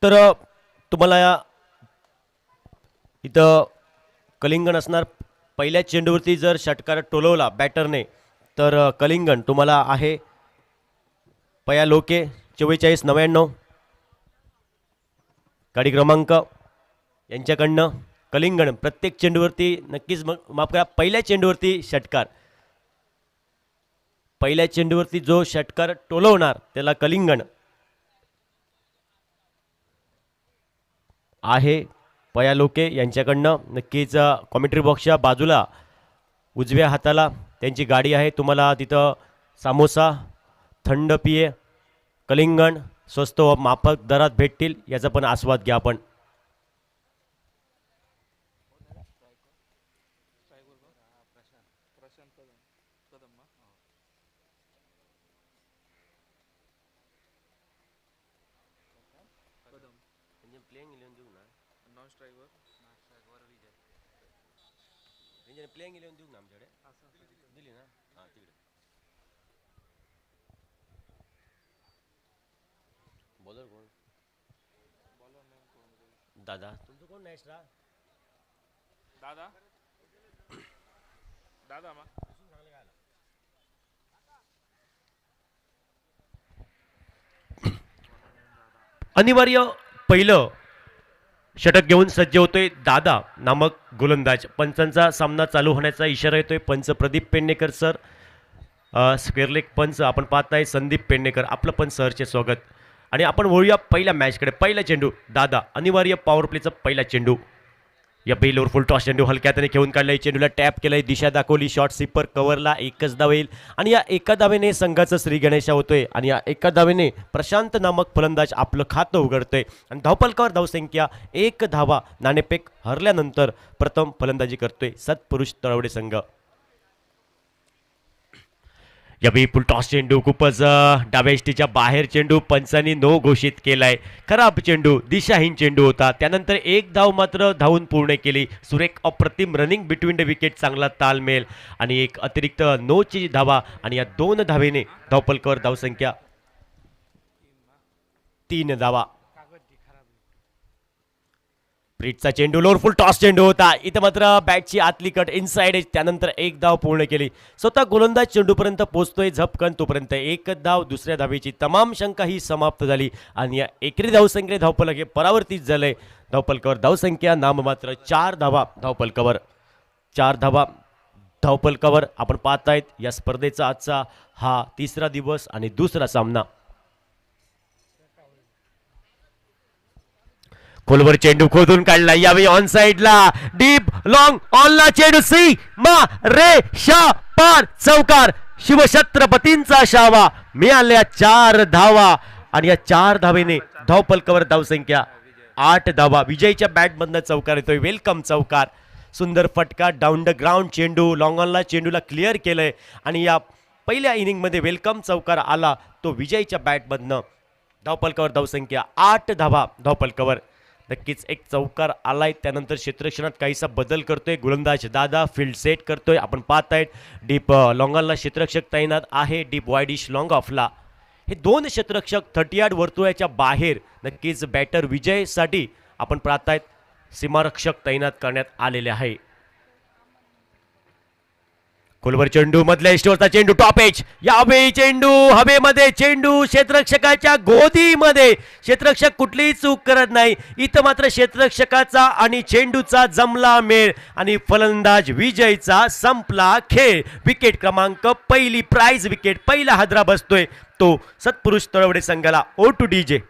तर तुम्हाला इथं कलिंगण असणार. पहिल्या चेंडूवरती जर षटकार टोलवला बॅटरने तर कलिंगण तुम्हाला आहे पया लोके 44-99 गाडी क्रमांक यांच्याकडनं. कलिंगण प्रत्येक चेंडूवरती नक्कीच माफ करा, पहिल्या चेंडूवरती षटकार, पहिल्या चेंडूवरती जो षटकार टोलवणार त्याला कलिंगण आहे पया लोके यांच्याकडनं. नक्कीच कॉमेंट्री बॉक्सच्या बाजूला उजव्या हाताला त्यांची गाडी आहे. तुम्हाला तिथं सामोसा, थंड पिये, कलिंगण स्वस्त व माफक दरात भेटतील, याचा पण आस्वाद घ्या आपण. प्लेइंग इलेवन देऊ ना आमच्याकडे दिली ना. हां तिकडे बॉलर कोण? दादा तुमचं कोण नाही एक्स्ट्रा? दादा दादा मा अनिवार्य पहिलं षटक घेऊन सज्ज होतोय दादा नामक गोलंदाज. पंचांचा सामना चालू होण्याचा इशारा येतोय. पंच Pradeep Pednekar sir, square leg पंच आपण पाहताय संदीप पेडणेकर, आपलं पण सरचे स्वागत. आणि आपण वळूया पहिल्या मॅचकडे. पहिला चेंडू दादा, अनिवार्य पॉवर प्लेचा पहिला चेंडू. या बेलवर फुल टॉस चेंडू हलक्या हाताने घेऊन काढलाय, चेंडूला टॅप केलंय, दिशा दाखवली, शॉर्ट सिपर कव्हरला, एकच धाव येईल. आणि या एका धावेने संघाचं श्री गणेशा होतोय. आणि या एका धावेने प्रशांत नामक फलंदाज आपलं खातं उघडतोय. आणि धावपलकावर धावसंख्या 1 धावा नाणेफेक हरल्यानंतर प्रथम फलंदाजी करतोय सत्पुरुष तळवडे संघ. यावेळी फुल टॉस चेंडू खूपच डाव्या इष्टीच्या बाहेर चेंडू, पंचांनी नो घोषित केलाय. खराब चेंडू, दिशाहीन चेंडू होता. त्यानंतर एक धाव मात्र धावून पूर्ण केली. सुरेख अप्रतिम रनिंग बिटवीन द विकेट, चांगला तालमेल आणि एक अतिरिक्त नोची धावा. आणि या 2 धावेने धावपलकावर धावसंख्या 3 धावा. ब्रिटचा चेंडू लोअर फुल टॉस चेंडू होता. इथं मात्र बॅटची आतली कट इनसाइड एज, त्यानंतर एक धाव पूर्ण केली. स्वतः गोलंदाज चेंडूपर्यंत पोहोचतोय झपकन, तोपर्यंत एक धाव. दुसऱ्या धावेची तमाम शंका ही समाप्त झाली. आणि या एकरी धावसंख्येने धावफलक हे परावर्तित झालंय. धावपलकावर धावसंख्या नाममात्र 4 धावा. धावपलकावर 4 धावा धावपलकावर आपण पाहतायत. या स्पर्धेचा आजचा हा 3रा दिवस आणि दुसरा सामना. खोलवर चेंडू खोदून काढला, यावेळी ऑन साइडला डीप लॉंग ऑनला चेंडू, सी मा रे शा पार, चौकार. शिवछत्रपतींचा शावा, मिळाल्या 4 धावा. आणि या 4 धावेने धावपलकावर धावसंख्या 8 धावा. विजयच्या बॅटमधनं चौकार येतोय, वेलकम चौकार. सुंदर फटका, डाऊन द ग्राउंड चेंडू, लॉंग ऑनला चेंडूला क्लिअर केलंय. आणि या पहिल्या इनिंगमध्ये वेलकम चौकार आला तो विजयच्या बॅटमधनं. धावपलकावर धावसंख्या 8 धावा. धावपलकावर नक्कीच एक चौकार आलाय. त्यानंतर क्षेत्ररक्षणात काहीसा बदल करतोय गोलंदाज दादा, फील्ड सेट करतोय. आपण पाहतायत डीप लॉंगॉनला क्षेत्ररक्षक तैनात आहे, डीप वाईडिश लॉंग ऑफला. हे 2 क्षेत्ररक्षक 30 यार्ड वर्तुळाच्या बाहेर. नक्कीच बॅटर विजयसाठी आपण पाहतायत सीमारक्षक तैनात करण्यात आलेले आहे. खोलवर चेंडू, मधल्या इष्टवरचा चेंडू, टॉप एज. यावेळी चेंडू हवेमध्ये, चेंडू क्षेत्ररक्षकाच्या गोदीमध्ये. क्षेत्ररक्षक कुठलीही चूक करत नाही. इथं मात्र क्षेत्ररक्षकाचा आणि चेंडूचा जमला मेळ आणि फलंदाज विजयचा संपला खेळ. विकेट क्रमांक पहिली, प्राइज विकेट, पहिला हादरा बसतोय तो सत्पुरुष तळवडे संघाला. ओ टू डीजे.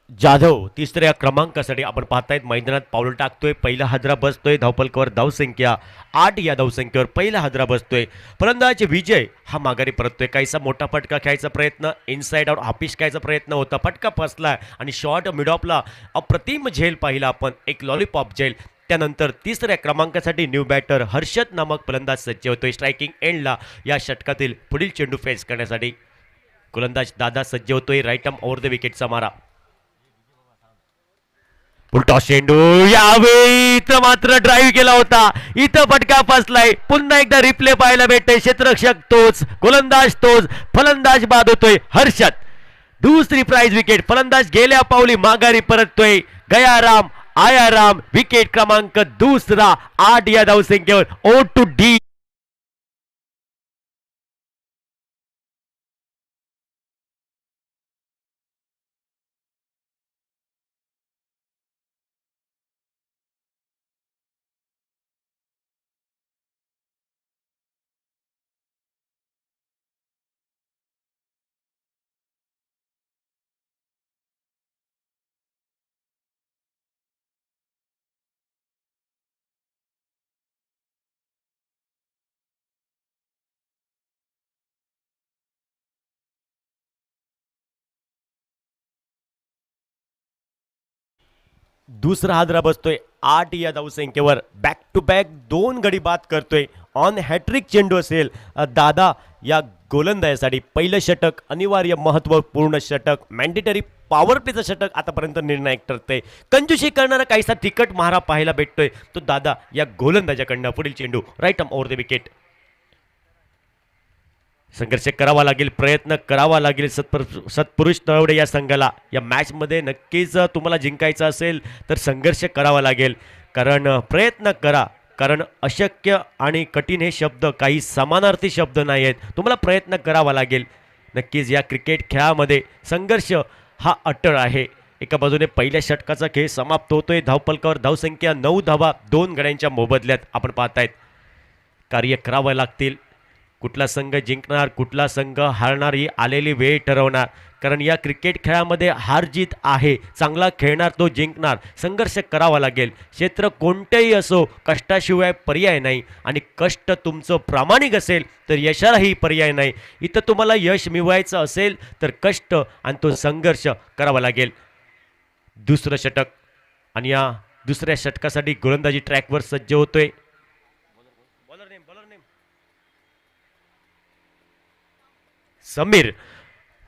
जाधव तिसऱ्या क्रमांकासाठी आपण पाहतायत मैदानात पाऊल टाकतोय. पहिला हादरा बसतोय. धावपलकावर धावसंख्या 8 या धावसंख्येवर पहिला हादरा बसतोय. फलंदाज विजय हा माघारी परततोय. काहीसा मोठा फटका खेळायचा प्रयत्न, इनसाइड आउट हापिस खेळायचा प्रयत्न होता. फटका फसला आणि शॉर्ट मिड ऑफला अप्रतिम झेल पाहिला आपण, एक लॉलीपॉप झेल. त्यानंतर तिसऱ्या क्रमांकासाठी न्यू बॅटर हर्षद नामक फलंदाज सज्ज होतोय स्ट्रायकिंग एंडला. या षटकातील पुढील चेंडू फेस करण्यासाठी गोलंदाज दादा सज्ज होतोय. राईट आर्म ओव्हर द विकेटचा मारा. उलटा चेंडू यावेळी इथं मात्र ड्राईव्ह केला होता. इथं फटका फसलाय. पुन्हा एकदा रिप्ले पाहायला भेटतोय. क्षेत्ररक्षक तोच, गोलंदाज तोच, फलंदाज बाद होतोय हर्षद. दुसरी प्राइज विकेट. फलंदाज गेल्या पावली माघारी परततोय. गयाराम आयाराम विकेट क्रमांक दुसरा 8 या धावसंख्येवर. O two D. दुसरा हादरा बसतोय 8 या धावसंख्येवर. बॅक टू बॅक 2 गडी बाद करतोय. ऑन हॅट्रिक चेंडू असेल दादा या गोलंदाजासाठी. पहिलं षटक अनिवार्य महत्वपूर्ण षटक, मॅन्डेटरी पॉवर प्लेचं षटक आतापर्यंत निर्णायक ठरतंय. कंजूशी करणारा काहीसा तिकट मारा पाहायला भेटतोय तो दादा या गोलंदाजाकडनं. पुढील चेंडू right arm over the wicket. संघर्ष करावा लागेल, प्रयत्न करावा लागेल सत्पुरुष तळवडे या संघाला. या मॅचमध्ये नक्कीच तुम्हाला जिंकायचं असेल तर संघर्ष करावा लागेल. कारण प्रयत्न करा, कारण अशक्य आणि कठीण हे शब्द काही समानार्थी शब्द नाही आहेत. तुम्हाला प्रयत्न करावा लागेल. नक्कीच या क्रिकेट खेळामध्ये संघर्ष हा अटळ आहे. एका बाजूने पहिल्या षटकाचा खेळ समाप्त होतोय. धावपलकावर धावसंख्या 9 धावा 2 गड्यांच्या मोबदल्यात आपण पाहतायत. कार्य करावं लागतील. कुठला संघ जिंकणार, कुठला संघ हारणार ही आलेली वेळ ठरवणार. कारण या क्रिकेट खेळामध्ये हार जीत आहे. चांगला खेळणार तो जिंकणार. संघर्ष करावा लागेल. क्षेत्र कोणतेही असो, कष्टाशिवाय पर्याय नाही. आणि कष्ट तुमचं प्रामाणिक असेल तर यशालाही पर्याय नाही. इथं तुम्हाला यश मिळवायचं असेल तर कष्ट आणि तो संघर्ष करावा लागेल. दुसरं षटक आणि या दुसऱ्या षटकासाठी गोलंदाजी ट्रॅकवर सज्ज होतोय. समीर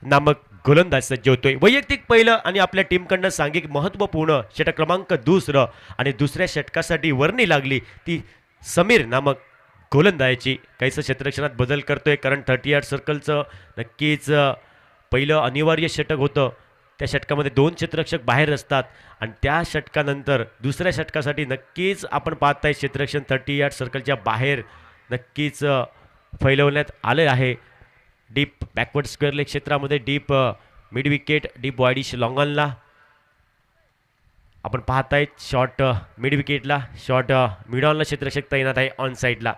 नामक गोलंदाज सज्ज होतोय. वैयक्तिक पहिलं आणि आपल्या टीमकडनं सांघिक महत्त्वपूर्ण षटक क्रमांक दुसरं आणि दुसऱ्या षटकासाठी वर्णी लागली ती समीर नामक गोलंदाजाची. काहीसं क्षेत्ररक्षणात बदल करतोय कारण 38 सर्कलचं नक्कीच पहिलं अनिवार्य षटक होतं. त्या षटकामध्ये 2 क्षेत्ररक्षक बाहेर असतात आणि त्या षटकानंतर दुसऱ्या षटकासाठी नक्कीच आपण पाहताय क्षेत्ररक्षण 38 सर्कलच्या बाहेर नक्कीच फैलवण्यात आले आहे. डीप बॅकवर्ड स्क्वेअर लेग क्षेत्रामध्ये deep mid wicket, deep wideish लॉंगॉनला आपण पाहतायत. शॉर्ट मिड विकेटला, शॉर्ट मिड ऑनला क्षेत्ररक्षक तैनात आहे ऑन साईडला.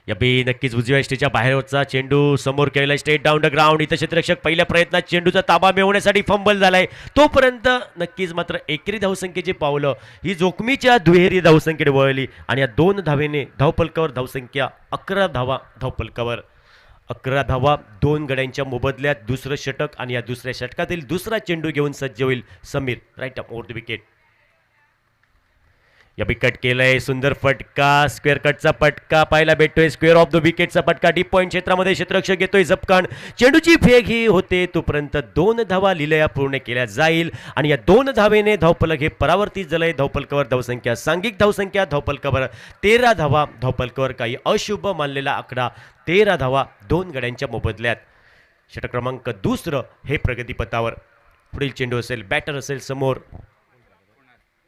या बी नक्कीच उजव्या स्टेच्या बाहेरचा चेंडू समोर केलेला स्ट्रेट डाऊन द ग्राउंड. इथं क्षेत्ररक्षक पहिल्या प्रयत्नात चेंडूचा ताबा मिळवण्यासाठी फंबल झालाय. तोपर्यंत नक्कीच मात्र एकेरी धावसंख्येची पावलं ही जोखमीच्या दुहेरी धावसंख्येने वळली आणि या 2 धावेने धावपलकावर धावसंख्या 11 धावा. धावपलकावर 11 धावा 2 गड्यांच्या मोबदल्यात दुसरं षटक आणि या दुसऱ्या षटकातील दुसरा चेंडू घेऊन सज्ज होईल Sameer. Right up over the wicket. या बी कट केलंय. सुंदर फटका, स्क्वेअर कटचा फटका पाहायला भेटतोय. स्क्वेअर ऑफ द विकेटचा फटका डीप पॉईंट क्षेत्रामध्ये क्षेत्ररक्षक घेतोय झपकान. चेंडूची फेक ही होते तोपर्यंत 2 धावा लिलया पूर्ण केल्या जाईल आणि या 2 धावेने धावपलक हे परावर्तित झालंय. धावपलकावर धावसंख्या सांघिक धावसंख्या धावपलकावर 13 धावा. धावपलकावर काही अशुभ मानलेला आकडा 13 धावा 2 गड्यांच्या मोबदल्यात. षटक क्रमांक दुसरं हे प्रगतीपथावर. पुढील चेंडू असेल, बॅटर असेल समोर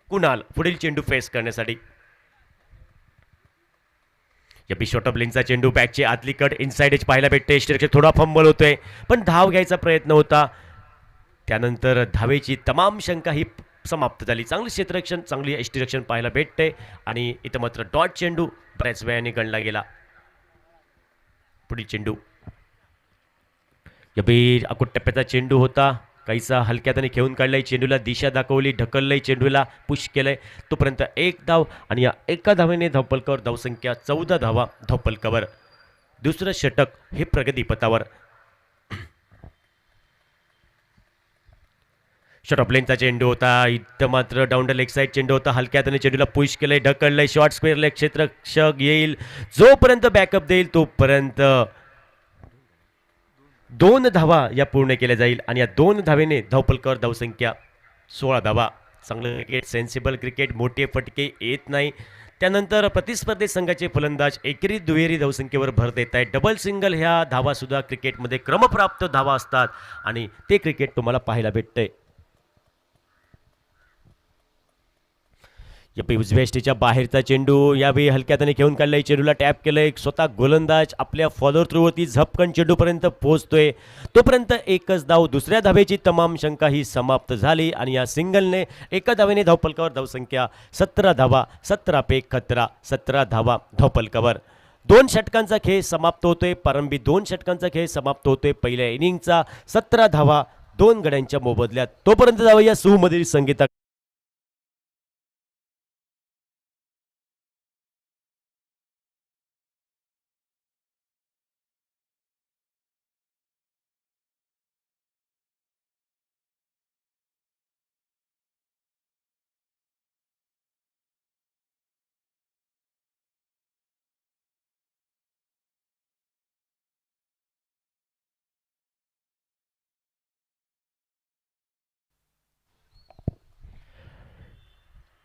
कुणाल पुढील चेंडू फेस करण्यासाठी. या बी शॉर्ट ऑफ लेनचा चेंडू बॅकची आतली कट इनसाइड एज पाहायला भेटते. क्षेत्ररक्षक थोडा फंबल होतोय पण धाव घ्यायचा प्रयत्न होता. त्यानंतर धावेची तमाम शंका ही समाप्त झाली. चांगलं क्षेत्ररक्षण, चांगली यष्टिरक्षण पाहायला भेटते आणि इथं मात्र डॉट चेंडू बऱ्याच वेळाने गणला गेला. पुढील चेंडू या बी अकुट टप्प्याचा चेंडू होता. काहीसा हलक्यात खेळून काढलाय, चेंडूला दिशा दाखवली, ढकललंय, चेंडूला पुश केलंय, तोपर्यंत एक धाव आणि या एका धावेने धावपलकावर धावसंख्या 14 धावा धावपलकावर. दुसरं षटक हे प्रगतीपथावर. शॉट ऑफ लेनचा चेंडू होता, इथं मात्र डाऊन द लेग साईड चेंडू होता, हलक्यात चेंडूला पुश केलंय, ढकललंय, शॉर्ट स्क्वेअर लेग क्षेत्ररक्षक येईल, जोपर्यंत बॅकअप देईल तोपर्यंत 2 धावा या पूर्ण केल्या जाईल आणि या 2 धावेने धावपलकावर धावसंख्या 16 धावा. चांगलं क्रिकेट, सेन्सिबल क्रिकेट, मोठे फटके येत नाही. त्यानंतर प्रतिस्पर्धी संघाचे फलंदाज एकेरी दुहेरी धावसंख्येवर भर देत आहेत. डबल सिंगल ह्या धावा सुद्धा क्रिकेटमध्ये क्रमप्राप्त धावा असतात आणि ते क्रिकेट तुम्हाला पाहायला भेटतंय. यावेळी उजव्या यष्टीच्या बाहेरचा चेंडू यावेळी हलक्यात खेळून काढलाय, चेंडूला टॅप केलंय, स्वतः गोलंदाज आपल्या फॉलो थ्रूवरती झपकन चेंडूपर्यंत पोहोचतोय, तोपर्यंत एकच धाव. दुसऱ्या धावेची तमाम शंका ही समाप्त झाली आणि या सिंगलने एका धावेने धावपलकावर धावसंख्या 17 धावा, 17 पे 17, 17 धावा धावपलकावर. 2 षटकांचा खेळ समाप्त होतोय, प्रारंभी 2 षटकांचा खेळ समाप्त होतोय. पहिल्या इनिंगचा 17 धावा 2 गड्यांच्या मोबदल्यात. तोपर्यंत जाऊया सुमधीर संगीता.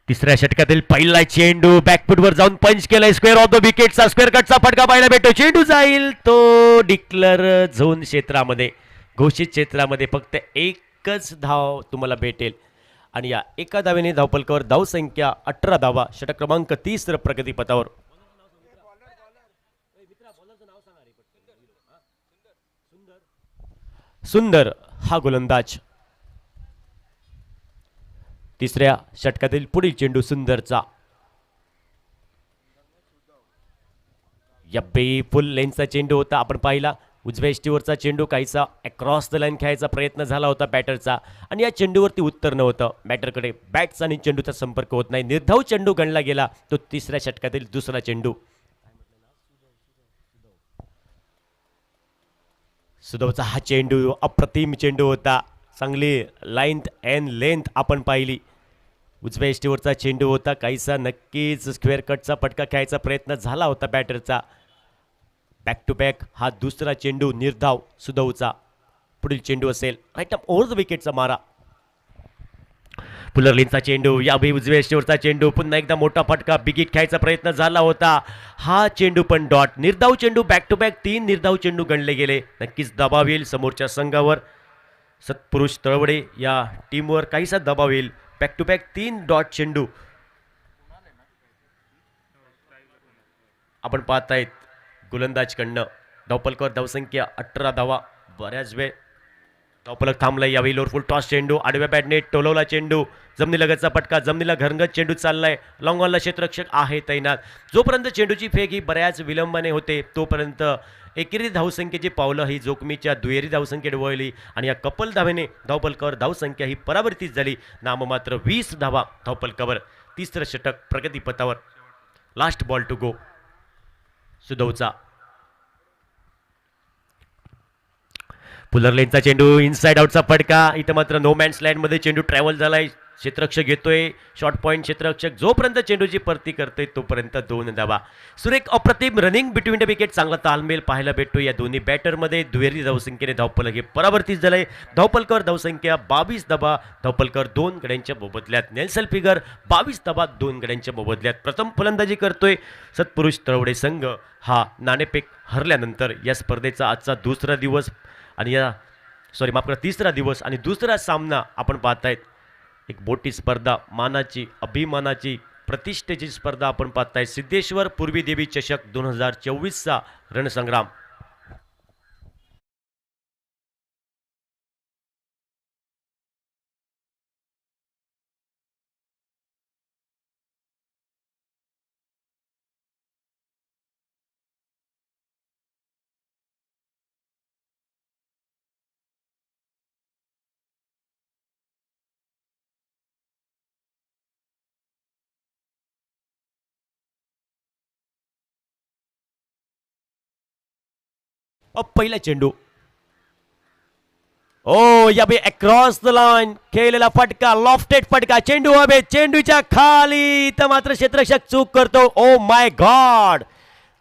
तिसऱ्या षटकातील पहिला चेंडू बॅकफुटवर जाऊन पंच केलाय, स्क्वेअर ऑफ द विकेटचा स्क्वेअर कटचा फटका पाहायला भेटतो. चेंडू जाईल तो डिक्लर झोन क्षेत्रामध्ये, घोषित क्षेत्रामध्ये फक्त एकच धाव तुम्हाला भेटेल आणि या एका धावेने धावपलकावर धावसंख्या 18 धावा. षटक क्रमांक 30 प्रगतीपथावर. सुंदर हा गोलंदाज. तिसऱ्या षटकातील पुढील चेंडू सुंदरचा. यावेळी फुल लेनचा चेंडू होता, आपण पाहिला. उजव्या यष्टीवरचा चेंडू काहीसा अक्रॉस द लाईन खेळायचा प्रयत्न झाला होता बॅटरचा आणि या चेंडूवरती उत्तर नव्हतं. बॅटरकडे बॅटचा आणि चेंडूचा संपर्क होत नाही, निर्धाव चेंडू गणला गेला. तो तिसऱ्या षटकातील दुसरा चेंडू. सुदवचा हा चेंडू अप्रतिम चेंडू होता, चांगली लाईन्थ अँड लेंथ आपण पाहिली. उजव्या यष्टीवरचा चेंडू होता, काहीसा नक्कीच स्क्वेअर कटचा फटका खेळायचा प्रयत्न झाला होता बॅटरचा. बॅक टू बॅक हा दुसरा चेंडू निर्धाव सुदवचा. पुढील चेंडू असेल राईट अप ओव्हर द विकेटचा मारा. पुलरलिनचा चेंडू, यावेळी उजव्या यष्टीवरचा चेंडू, पुन्हा एकदा मोठा फटका, बिगिट खेळायचा प्रयत्न झाला होता. हा चेंडू पण डॉट. निर्धाव चेंडू, बॅक टू बॅक 3 निर्धाव चेंडू गणले गेले. नक्कीच दबाव येईल समोरच्या संघावर. सत्पुरुष तळवडे या टीमवर काहीसा दबाव येईल. बॅक टू बॅक 3 डॉट चेंडू आपण पाहतायत गोलंदाजकडनं. धावपलकावर धावसंख्या 18 धावा. बऱ्याच वेळ धावपलक थांबलाय. यावेळी लोअरफुल टॉस चेंडू, आडव्या बॅटने टोलवला चेंडू, जमिनीलगतचा फटका, जमिनीला घरंगत चेंडू चाललाय. लॉंग ऑनला क्षेत्ररक्षक आहे तैनात. जोपर्यंत चेंडूची फेक ही बऱ्याच विलंबाने होते तोपर्यंत एकेरी धावसंख्येची पावलं ही जोखमीच्या दुहेरी धावसंख्येत वळली आणि या कपल धावेने धावपलकावर धावसंख्या ही परावर्तित झाली. नाममात्र 20 धावा धावपलकावर. तिसरं षटक प्रगतीपथावर. लास्ट बॉल टू गो सुदवचा. पुलरलेनचा चेंडू, इनसाइड आउटचा फटका. इथं मात्र नो मॅन्स लँडमध्ये चेंडू ट्रॅव्हल झालाय. क्षेत्ररक्षक घेतोय शॉर्ट पॉईंट. क्षेत्ररक्षक जोपर्यंत चेंडूची परती करतोय तोपर्यंत 2 धावा. सुरेख अप्रतिम रनिंग बिटवीन द विकेट. चांगला तालमेल पाहायला भेटतो या दोन्ही बॅटरमध्ये. दुहेरी धावसंख्येने धावपलक हे परावर्तित झालंय. धावपलकावर धावसंख्या 22 धावा. धावपलकावर 2 गड्यांच्या मोबदल्यात. नेल्सन फिगर 22 धावा 2 गड्यांच्या मोबदल्यात. प्रथम फलंदाजी करतोय सत्पुरुष तळवडे संघ. हा नाणेफेक हरल्यानंतर या स्पर्धेचा आजचा दुसरा दिवस आणि तिसरा दिवस आणि दुसरा सामना आपण पाहतायत. एक मोठी स्पर्धा, मानाची, अभिमानाची, प्रतिष्ठेची स्पर्धा आपण पाहताय. सिद्धेश्वर पूर्वी देवी चषक 2024चा रणसंग्राम. पहिला चेंडू. ओ या बी अक्रॉस द लाईन खेळलेला फटका, लॉफ्टेड फटका, चेंडू हवे, चेंडूच्या खाली तर मात्र क्षेत्ररक्षक चूक करतो. ओ माय गॉड,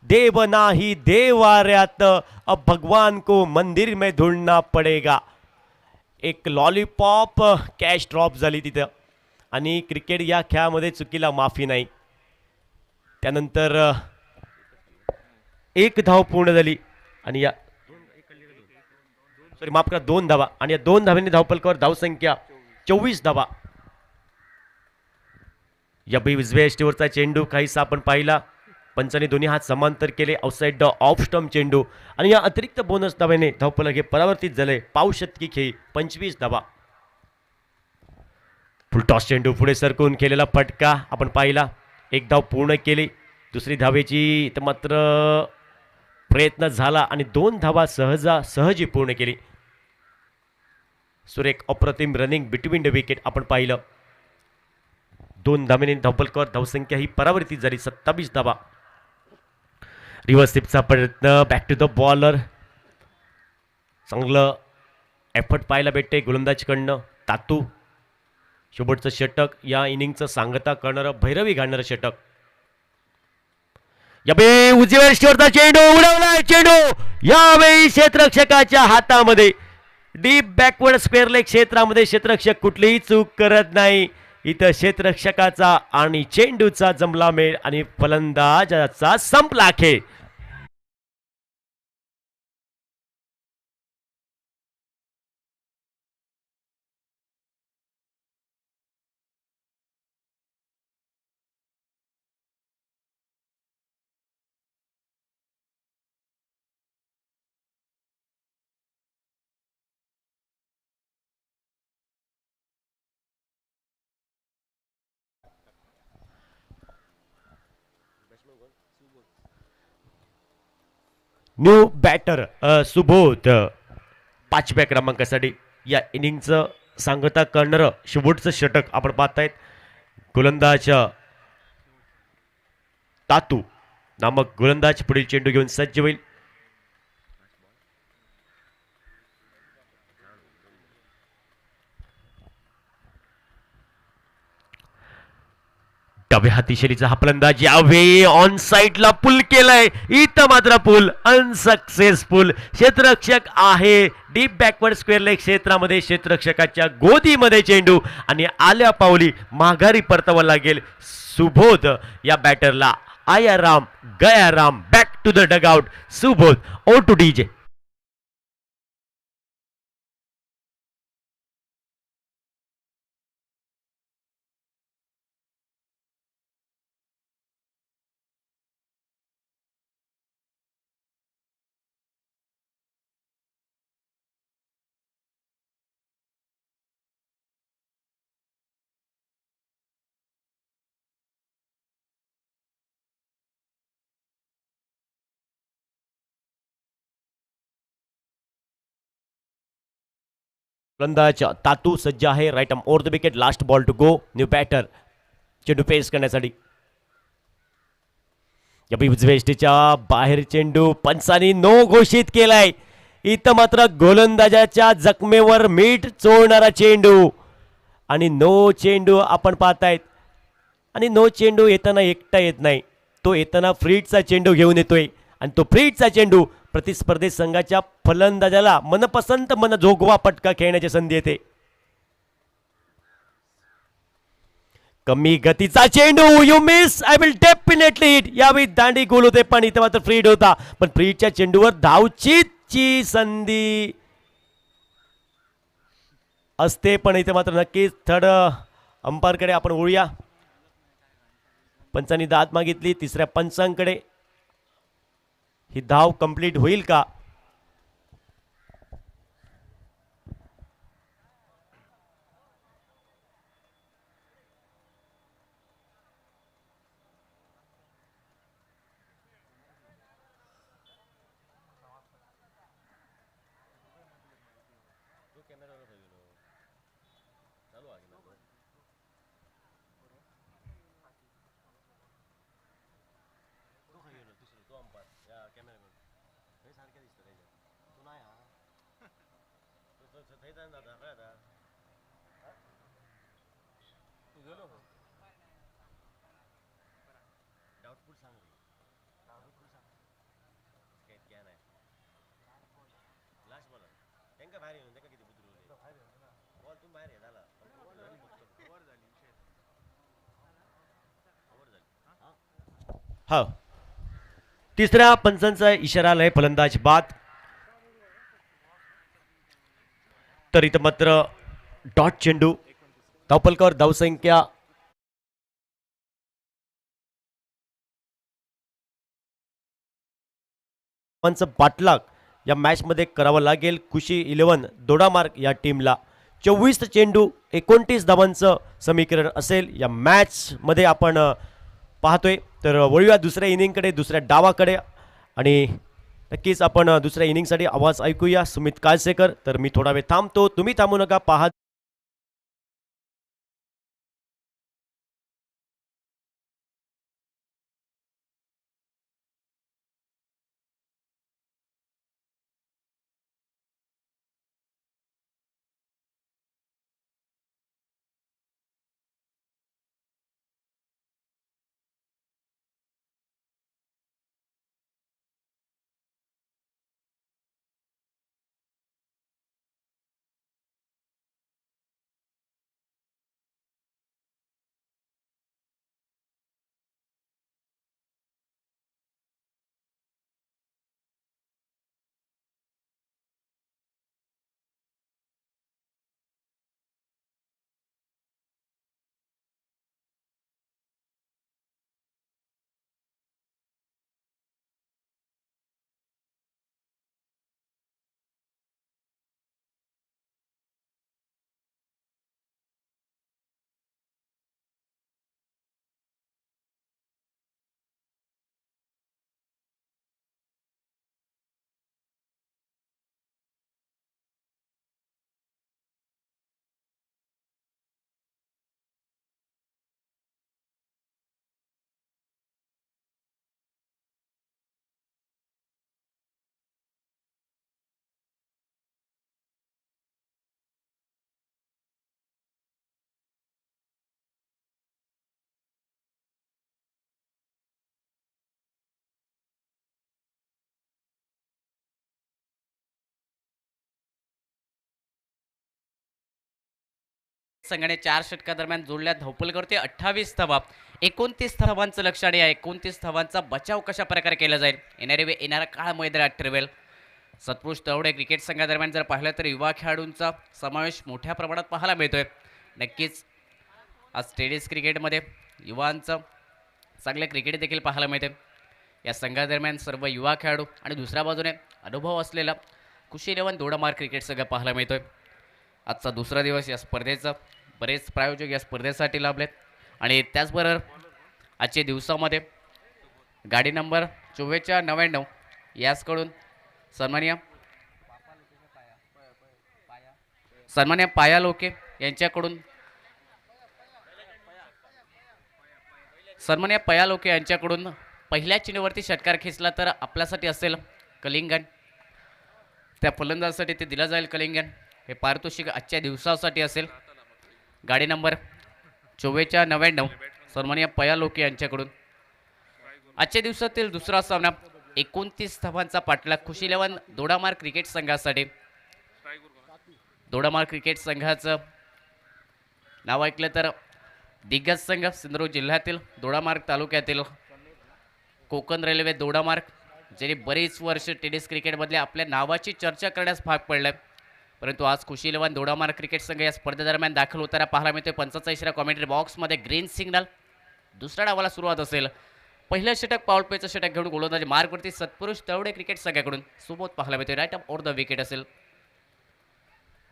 देव नाही देवाऱ्यात, अब भगवान को मंदिर में ढूंढना पडेगा. एक लॉलीपॉप कॅश ड्रॉप झाली तिथं आणि क्रिकेट या खेळामध्ये चुकीला माफी नाही. त्यानंतर एक धाव पूर्ण झाली आणि या सॉरी माफ करा 2 धावा आणि या 2 धावांनी धावफलकावर धावसंख्या 24 धावा. या बी उजव्या यष्टीवरचा चेंडू काहीसा आपण पाहिला, पंचांनी दोन्ही हात समांतर केले, आउटसाइड द ऑफ स्टंप चेंडू आणि या अतिरिक्त बोनस धाव्याने धावफलक हे परावर्तित झाले. पावशतकी खेळी 25 धावा. फुलटॉस चेंडू पुढे सरकून केलेला फटका आपण पाहिला, एक धाव पूर्ण केली. दुसरी धावेची तर मात्र प्रयत्न झाला आणि 2 धावा सहजी पूर्ण केली. सुरेख अप्रतिम रनिंग बिटवीन द विकेट आपण पाहिलं. 2 धावेने धावफलकावर धावसंख्या ही परावर्तित झाली 27 धावा. रिव्हर्स स्वीपचा प्रयत्न, बॅक टू द बॉलर, चांगलं एफर्ट पाहायला भेटते गोलंदाजकडनं. तातू शेवटचं षटक, या इनिंगचं सांगता करणारं, भैरवी घालणारं षटक. यावेळी उजव्या यष्टीवरचा चेंडू उडवलाय, चेंडू यावेळी क्षेत्ररक्षकाच्या हातामध्ये. डीप बॅकवर्ड स्क्वेअर लेग क्षेत्रामध्ये क्षेत्ररक्षक कुठलीही चूक करत नाही. इथं क्षेत्ररक्षकाचा आणि चेंडूचा जमला मेळ आणि फलंदाजाचा संपला खेळ. न्यू बॅटर सुबोध 5व्या क्रमांकासाठी या इनिंगचं सांगता करणारं शेवटचं षटक आपण पाहतायत. गोलंदाज तातू नामक गोलंदाज पुढील चेंडू घेऊन सज्ज होईल. डाव्या हाती शैलीचा हा फलंदाज यावेळी ऑन साइडला पुल केलाय, इथं मात्र पुल अनसक्सेसफुल. क्षेत्ररक्षक आहे डीप बॅकवर्ड स्क्वेअर लेग क्षेत्रामध्ये, क्षेत्ररक्षकाच्या गोदीमध्ये चेंडू आणि आल्या पावली माघारी परतावा लागेल सुबोध या बॅटरला. आया राम गया राम, back to the dugout Subodh. ओ टू डीजे. फलंदाज तातू सज्ज आहे. Right arm over the wicket, last ball to go. New batter चेंडू पेस करण्यासाठी. उजव्या यष्टीच्या बाहेर चेंडू पंचांनी नो घोषित केलाय. इथं मात्र गोलंदाजाच्या जखमेवर मीठ चोळणारा चेंडू आणि नो चेंडू आपण पाहतायत. आणि नो चेंडू येताना एकटा येत नाही, तो येताना फ्रीडचा चेंडू घेऊन येतोय आणि तो फ्रीडचा चेंडू प्रतिस्पर्धी संघाच्या फलंदाजाला मनपसंत जोगवा फटका खेळण्याची संधी येते. कमी गतीचा चेंडू, you miss, I will definitely hit. यावेळी दांडी गोल होते पण इथे मात्र फ्रीड होता, पण फ्रीडच्या चेंडूवर धावचीची संधी असते पण इथे मात्र नक्कीच थर्ड अंपायरकडे आपण वळूया. पंचांनी दाद मागितली, तिसऱ्या पंचांकडे ही धाव कंप्लीट होईल का? हा तिसऱ्या पंचांचा इशारा आलाय फलंदाज बाद. तर इथं मात्र डॉट चेंडू धावपलकर धावसंख्या पाठलाग या मॅच मध्ये करावा लागेल कुशी 11 दोडामार्ग या टीमला. 24 चेंडू 29 धावांचं समीकरण असेल या मॅच मध्ये आपण पाहतोय. तर वळूया दुसऱ्या इनिंगकडे, दुसऱ्या डावाकडे, आणि नक्कीच आपण दुसऱ्या इनिंगसाठी आवाज ऐकूया सुमित काळसेकर. तर मी थोडा वेळ थांबतो, तुम्ही थांबू नका, पहा. संघाने 4 षटकादरम्यान जोडल्या धावपलकरते 28 धावा, 29 धावांचं लक्ष आणि 29 धावांचा बचाव कशा प्रकारे केला जाईल येणारा काळ मैदानात ठरवेल. सत्पुरुष तवडे क्रिकेट संघादरम्यान जर पाहिलं तर युवा खेळाडूंचा समावेश मोठ्या प्रमाणात पाहायला मिळतोय. नक्कीच आज टेनिस क्रिकेटमध्ये युवांचं चांगले क्रिकेट देखील पाहायला मिळते. या संघादरम्यान सर्व युवा खेळाडू आणि दुसऱ्या बाजूने अनुभव असलेला कुशी 11 दोडामार्ग क्रिकेट संघ पाहायला मिळतोय. आजचा दुसरा दिवस या स्पर्धेचा बरेच प्रायोजक या स्पर्धेसाठी लाभलेत आणि त्याचबरोबर आजच्या दिवसामध्ये गाडी नंबर 4499 याचकडून सन्माननीय पाया लोके यांच्याकडून पहिल्या चिन्हावरती षटकार खेचला तर आपल्यासाठी असेल कलिंगन. त्या फलंदाजासाठी ते दिला जाईल कलिंगन. हे पारितोषिक आजच्या दिवसासाठी असेल. गाडी नंबर 4499 सन्माननीय पया लोके यांच्याकडून. आजच्या दिवसातील दुसरा सामना 29 धावांचा पाठलाग कुशी 11 दोडामार्ग क्रिकेट संघासाठी. दोडामार्ग क्रिकेट संघाचं नाव ऐकलं तर दिग्गज संघ सिंधुदुर्ग जिल्ह्यातील दोडामार्ग तालुक्यातील कोकण रेल्वे दोडामार्ग, ज्यांनी बरीच वर्ष टेनिस क्रिकेटमधल्या आपल्या नावाची चर्चा करण्यास भाग पडलं. परंतु आज कुशी 11 दोडामार्ग क्रिकेट संघ या स्पर्धेदरम्यान दाखल होताना पाहायला मिळतोय. पंचाचा इशारा कॉमेंट्री बॉक्समध्ये ग्रीन सिग्नल. दुसऱ्या डावाला सुरुवात असेल. पहिलं षटक पाऊलपेचं षटक घेऊन गोलंदाजी मार्गवरती सत्पुरुष तवडे क्रिकेट संघाकडून सुबोध पाहायला मिळतोय. Right up over the wicket असेल.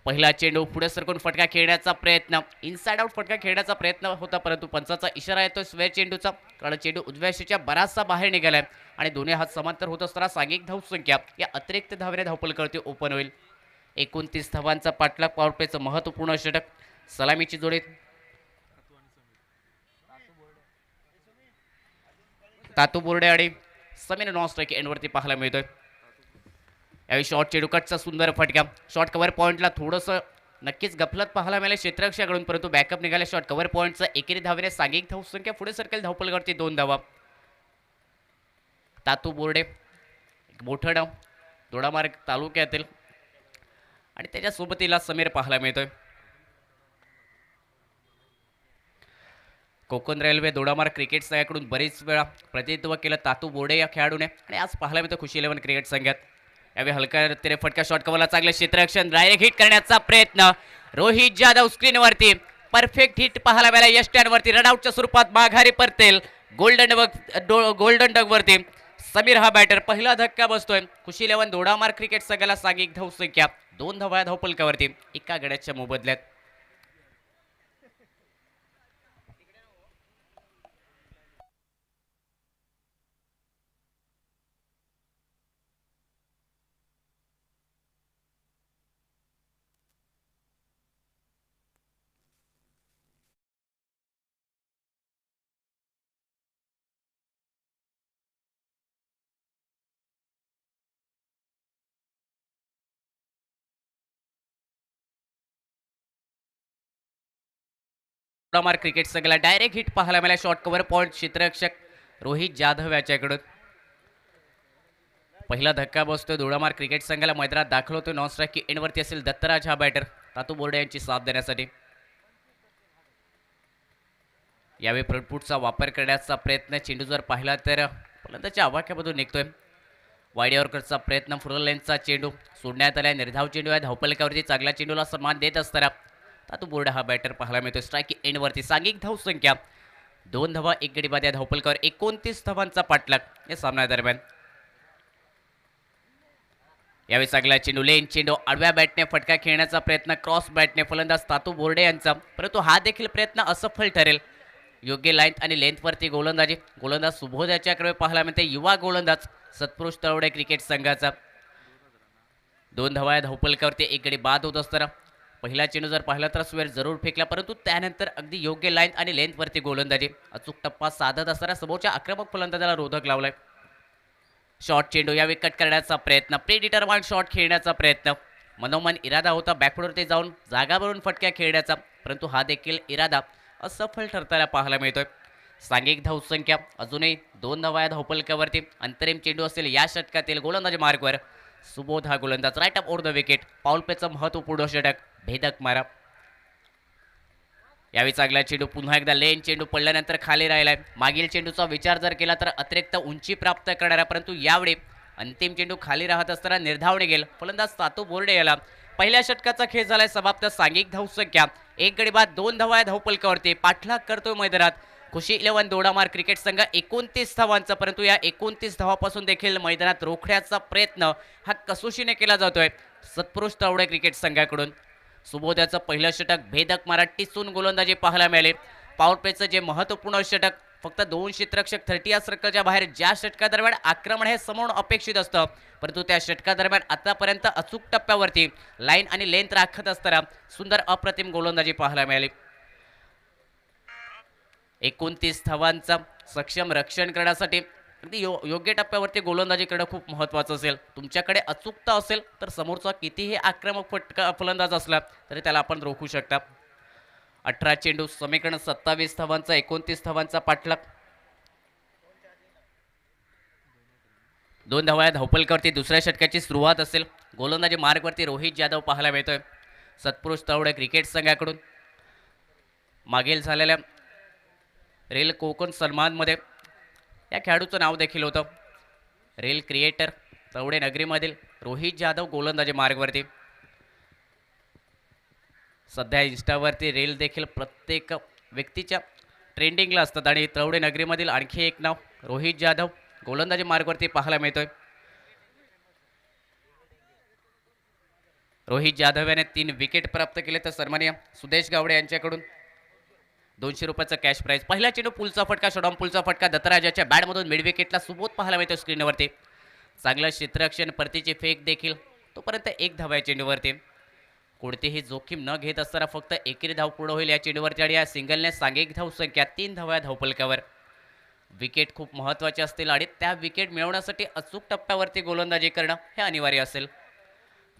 पहिला चेंडू पुढे सरकून फटका खेळण्याचा प्रयत्न, इनसाइड आउट फटका खेळण्याचा प्रयत्न होता, परंतु पंचाचा इशारा येतोय स्वेर चेंडूचा, कारण चेंडू उजव्याशीच्या बराचसा बाहेर निघालाय आणि दोन्ही हात समांतर होत असताना सांघिक धावसंख्या या अतिरिक्त धावेने धावपलकरती ओपन होईल. 29 धावांचा पाठलाग पॉवरप्लेचं महत्त्वपूर्ण षटक. सलामीची जोडी तातू बोर्डे आणि समीर नॉन स्ट्राईक एंडवरती पाहायला मिळतोय. यावेळी शॉर्ट चेंडू कटचा सुंदर फटका. शॉर्ट कव्हर पॉईंटला थोडंसं नक्कीच गफलत पाहायला मिळाले क्षेत्ररक्षकाकडून, परंतु बॅकअप निघाले शॉर्ट कव्हर पॉईंटचा. एकेरी धावेने सांघिक धावसंख्या पुढे सरकेल धावपलवरती 2 धावा. तातू बोर्डे एक मोठं डाव दोडामार्ग तालुक्यातील आणि त्याच्या सोबतीला समीर पाहायला मिळतोय. कोकण रेल्वे दोडामार्ग क्रिकेट संघाकडून बरीच वेळा प्रतिनिधित्व केलं तातू बोर्डे या खेळाडूने आणि आज पाहायला मिळतं खुशी 11 क्रिकेट संघात. यावेळी हलका तेरे फटका शॉट कव्हरला चांगलं क्षेत्ररक्षण डायरेक्ट हिट करण्याचा प्रयत्न. रोहित जाधव स्क्रीनवरती परफेक्ट हिट पाहायला मिळाला. यष्ट्यांवरती रनआउटच्या स्वरूपात माघारी परतेल. गोल्डन डगवरती समीर हा बॅटर. पहिला धक्का बसतोय. खुशी 11 दोडामार्ग क्रिकेट संघाला सांघिक धावसंख्या 2 धावा धावपलकावरती एका गड्याच्या मोबदल्यात. दोडामार्ग क्रिकेट संघाला डायरेक्ट हिट पाहायला मिळाला. शॉर्ट कव्हर पॉईंट क्षेत्ररक्षक रोहित जाधव याच्याकडून. पहिला धक्का बसतोय. दोडामार्ग क्रिकेट संघाला मैदानात दाखल होतोय. नॉन स्ट्राईक एंडवरती असेल दत्तराज हा बॅटर तातू बोर्डे यांची साथ देण्यासाठी. यावेळी फ्रंटफूटचा वापर करण्याचा प्रयत्न. चेंडू जर पाहिला तर फलंदाच्या आवाक्यामधून निघतोय. वाईडवरचा प्रयत्न. फुल लेनचा चेंडू सोडण्यात आला. निर्धाव चेंडू आहे धावपलकावरती. चांगल्या चेंडूला सन्मान देत असताना तातू बोर्डे हा बॅटर पाहायला मिळतोय. स्ट्राईक एंडवरती सांघिक धावसंख्या 2 धावा 1 गडी बाद या धावपलकावर 29 धावांचा पाठलाग या सामन्यादरम्यान. यावेळी चांगला चेंडू लेन चेंडू आडव्या बॅटने फटका खेळण्याचा प्रयत्न. क्रॉस बॅटने फलंदाज तातू बोर्डे यांचा, परंतु हा देखील प्रयत्न असफल ठरेल. योग्य लाईन आणि लेंथवरती गोलंदाजी. गोलंदाज सुबोध याच्याकडे पाहायला मिळते. युवा गोलंदाज सत्पुरुष तळवडे क्रिकेट संघाचा. 2 धावा या धावपलकावरती 1 गडी बाद होत असताना पहिला चेंडू जर पाहिला तर स्वेर जरूर फेकला, परंतु त्यानंतर अगदी योग्य लाईन आणि लेंथवरती गोलंदाजी. अचूक टप्पा साधत असताना समोरच्या आक्रमक फलंदाजाला रोधक लावलाय. शॉर्ट चेंडू यावेळी कट करण्याचा प्रयत्न. प्री डिटरमाइंड शॉट खेळण्याचा प्रयत्न. मनोमन इरादा होता बॅकफुटवरती जाऊन जागा भरून फटक्या खेळण्याचा, परंतु हा देखील इरादा असफल ठरताना पाहायला मिळतोय. सांघिक धावसंख्या अजूनही 2 धावा या धावपलकावरती. अंतरिम चेंडू असेल या षटकातील गोलंदाजी मार्गवर. सुबोध हा गोलंदाज right up over the wicket. पाऊलपेचं महत्वपूर्ण षटक भेदक मारा. यावेळी चांगला चेंडू पुन्हा एकदा लेन चेंडू पडल्यानंतर खाली राहिलाय. मागील चेंडूचा विचार जर केला तर अतिरिक्त उंची प्राप्त करणारा, परंतु यावेळी अंतिम चेंडू खाली राहत असताना निर्धावणे गेल फलंदाज तातू बोर्डे याला. पहिल्या षटकाचा खेळ झालाय समाप्त. सांघिक धावसंख्या 1 गडी बाद 2 धावा या धावपलकावरती. पाठलाग करतोय मैदानात खुशी 11 दोडामार्ग क्रिकेट संघ 29 धावांचा, परंतु या 29 धावापासून देखील मैदानात रोखण्याचा प्रयत्न हा कसोशीने केला जातोय सत्पुरुष तळवडे क्रिकेट संघाकडून. सुबोध्याचं पहिलं षटक भेदक मारा टिसून गोलंदाजी पाहायला मिळाले. पॉवर प्लेचं जे महत्त्वपूर्ण षटक फक्त 2 क्षेत्ररक्षक 30 या सर्कलच्या बाहेर ज्या षटकादरम्यान आक्रमण हे समोरून अपेक्षित असतं, परंतु त्या षटकादरम्यान आतापर्यंत अचूक टप्प्यावरती लाईन आणि लेंथ राखत असताना सुंदर अप्रतिम गोलंदाजी पाहायला मिळाली. 29 धावांचा सक्षम रक्षण करण्यासाठी अगदी योग्य टप्प्यावरती गोलंदाजी करणं खूप महत्त्वाचं असेल. तुमच्याकडे अचूकता असेल तर समोरचा कितीही आक्रमक फलंदाज असला तरी त्याला आपण रोखू शकता. 18 चेंडू समीकरण 27 धावांचा 29 धावांचा पाठलाग. 2 धावा धावपलकावरती दुसऱ्या षटकाची सुरुवात असेल. गोलंदाजी मार्गवरती रोहित जाधव पाहायला मिळतोय सत्पुरुष तळवडे क्रिकेट संघाकडून. मागील झालेल्या रेल कोकण सन्मानमध्ये या खेळाडूचं नाव देखील होतं. रेल क्रिएटर तळवडे नगरीमधील रोहित जाधव गोलंदाजी मार्गवरती. सध्या इंस्टावरती रेल देखील प्रत्येक व्यक्तीच्या ट्रेंडिंगला असतात आणि तळवडे नगरीमधील आणखी एक नाव रोहित जाधव गोलंदाजी मार्गवरती पाहायला मिळतोय. रोहित जाधव याने 3 विकेट प्राप्त केले तर सन्माननीय सुदेश गावडे यांच्याकडून 200 रुपयाचा कॅश प्राइज. पहिला चेंडू पुलचा फटका शॉटॉन पुलचा फटका दत्तराजाच्या बॅटमधून मिड विकेटला सुबोध पाहायला मिळतो स्क्रीनवरती. चांगलं क्षेत्ररक्षण परतीची फेक देखील तोपर्यंत 1 धावा या चेंडूवरती. कोणतीही जोखीम न घेत असताना फक्त एकेरी धाव पूर्ण होईल या चेंडूवरती आणि या सिंगलने सांघिक धावसंख्या 3 धावा या धावपलकावर. विकेट खूप महत्त्वाचे असतील आणि त्या विकेट मिळवण्यासाठी अचूक टप्प्यावरती गोलंदाजी करणं हे अनिवार्य असेल.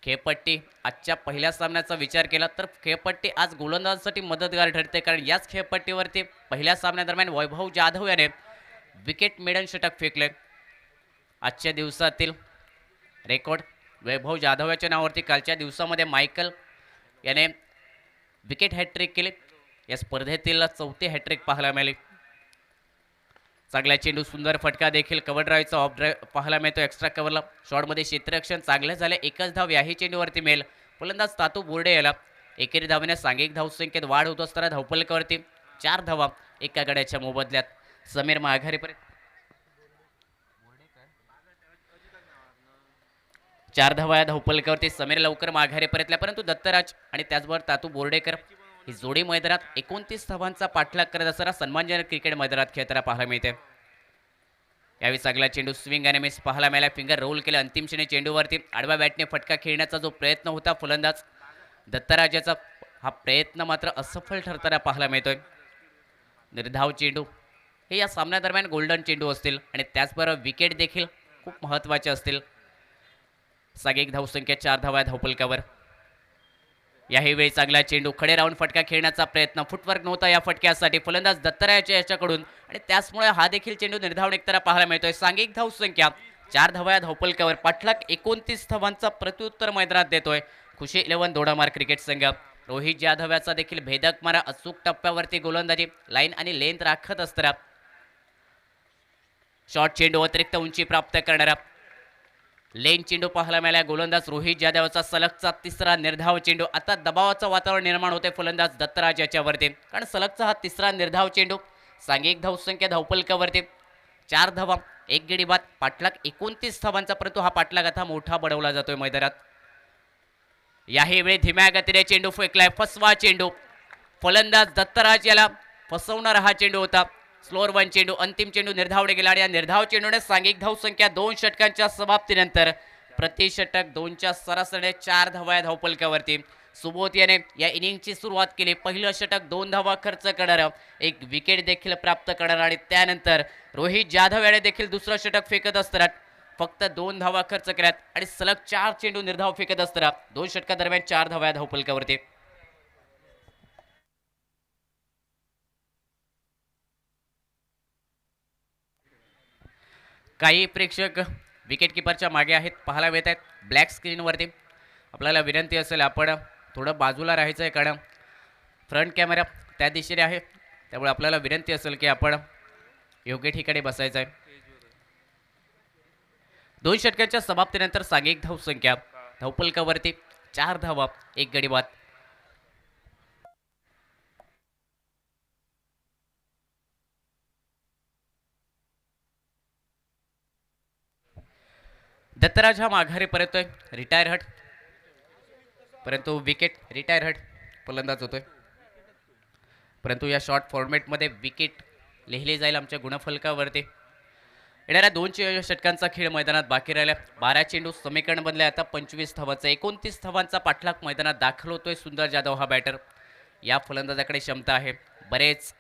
खेळपट्टी आजच्या पहिल्या सामन्याचा विचार केला तर खेळपट्टी आज गोलंदाजांसाठी मदतगार ठरते, कारण याच खेळपट्टीवरती पहिल्या सामन्यादरम्यान वैभव जाधव याने विकेट मेडन षटक फेकले. आजच्या दिवसातील रेकॉर्ड वैभव जाधव याच्या नावावरती कालच्या दिवसामध्ये मायकल याने विकेट हॅट्रिक केली. या स्पर्धेतील चौथी हॅट्रिक पाहायला मिळाली. चांगला चेंडू, सुंदर फटका देखील कव्हर ड्राईव्हचा ऑफ ड्राईव्ह पाहायला मिळतो. एक्स्ट्रा कव्हरला शॉटमध्ये क्षेत्ररक्षण चांगलं झालं. एकच धाव याही चेंडूवरती मिळेल. फलंदाज तातू बोर्डे याला एकेरी धावेने सांघिक धावसंख्येत वाढ होत असताना धावफलकावरती 4 धावा एका गड्याच्या मोबदल्यात. समीर माघारीपर्यंत 4 धावा या धावफलकावरती. समीर लवकर माघारी परतल्या, परंतु दत्तराज आणि त्याचबरोबर तातू बोर्डेकर ही जोडी मैदानात 29 धावांचा पाठलाग करत असताना सन्मानजनक क्रिकेट मैदानात खेळताना पाहायला मिळते. यावेळी चांगला चेंडू स्विंग आणि मिस पाहायला मिळाला. फिंगर रोल केला. अंतिम क्षणी चेंडूवरती आडव्या बॅटने फटका खेळण्याचा जो प्रयत्न होता फलंदाज दत्तराजाचा, हा प्रयत्न मात्र असफल ठरताना पाहायला मिळतोय. निर्धाव चेंडू हे या सामन्यादरम्यान गोल्डन चेंडू असतील आणि त्याचबरोबर विकेट देखील खूप महत्त्वाचे असतील. सांघिक धावसंख्या 4 धावा धावफलकावर. याही वेळी चांगला चेंडू, खडे राहून फटका खेळण्याचा प्रयत्न, फुटवर्क नव्हता या फटक्यासाठी फलंदाज दत्तरायाच्या याच्याकडून आणि त्याचमुळे हा देखील चेंडू निर्धाव निघताना पाहायला मिळतोय. सांघिक धावसंख्या 4 धावा धावफलकावर. पाठलाग 29 धावांचा प्रत्युत्तर मैदानात देतोय खुशी 11 दोडामार्ग क्रिकेट संघ. रोहित जाधव याचा देखील भेदक मारा, अचूक टप्प्यावरती गोलंदाजी, लाईन आणि लेंथ राखत असताना शॉर्ट चेंडू अतिरिक्त उंची प्राप्त करणारा लेन चेंडू पाहायला मिळाला. गोलंदाज रोहित जाधवचा सलगचा तिसरा निर्धाव चेंडू. आता दबावाचं वातावरण निर्माण होते फलंदाज दत्तराज याच्यावरती, कारण सलगचा हा तिसरा निर्धाव चेंडू. सांघिक धावसंख्या धावफलकावरती 4 धावा 1 गडी बाद. पाठलाग 29 धावांचा, परंतु हा पाठलाग आता मोठा बनवला जातोय मैदानात. याही वेळी धीम्या गतीने चेंडू फेकलाय. फसवा चेंडू, फलंदाज दत्तराज याला फसवणारा हा चेंडू होता. स्लोअर 1 चेंडू, अंतिम चेंडू निर्धावने गेला आणि या निर्धाव चेंडूने सांघिक धावसंख्या 2 षटकांच्या समाप्तीनंतर प्रति षटक 2च्या सरासरीने 4 धावा धावफलकावरती. सुबोध याने या इनिंगची सुरुवात केली. पहिलं षटक 2 धावा खर्च करणारं, एक विकेट देखील प्राप्त करणार आणि त्यानंतर रोहित जाधव याने देखील दुसरं षटक फेकत असताना फक्त 2 धावा खर्च केल्यात आणि सलग 4 चेंडू निर्धाव फेकत असताना 2 षटकादरम्यान 4 धावा धावफलकावरती. काही प्रेक्षक विकेट किपरच्या मागे आहेत पाहायला मिळत आहेत ब्लॅक स्क्रीनवरती. आपल्याला विनंती असेल आपण थोडं बाजूला राहायचं आहे, कारण फ्रंट कॅमेरा त्या दिशेने आहे, त्यामुळे आपल्याला विनंती असेल की आपण योग्य ठिकाणी बसायचं आहे. 2 षटकांच्या समाप्तीनंतर सांघिक धावसंख्या धावफलकावरती 4 धावा 1 गडी बाद. दत्तराज हा माघारी परतोय, रिटायर हट, परंतु विकेट रिटायर हट फलंदाज होतोय. परंतु या शॉर्ट फॉर्मॅटमध्ये विकेट लिहिली जाईल आमच्या गुणफलकावरती. येणाऱ्या 2 षटकांचा खेळ मैदानात बाकी राहिला. 12 चेंडू समीकरण बनले आता 25 धावांचा. 29 धावांचा पाठलाग मैदानात दाखल होतोय. सुंदर जाधव हा बॅटर, या फलंदाजाकडे क्षमता आहे. बरेच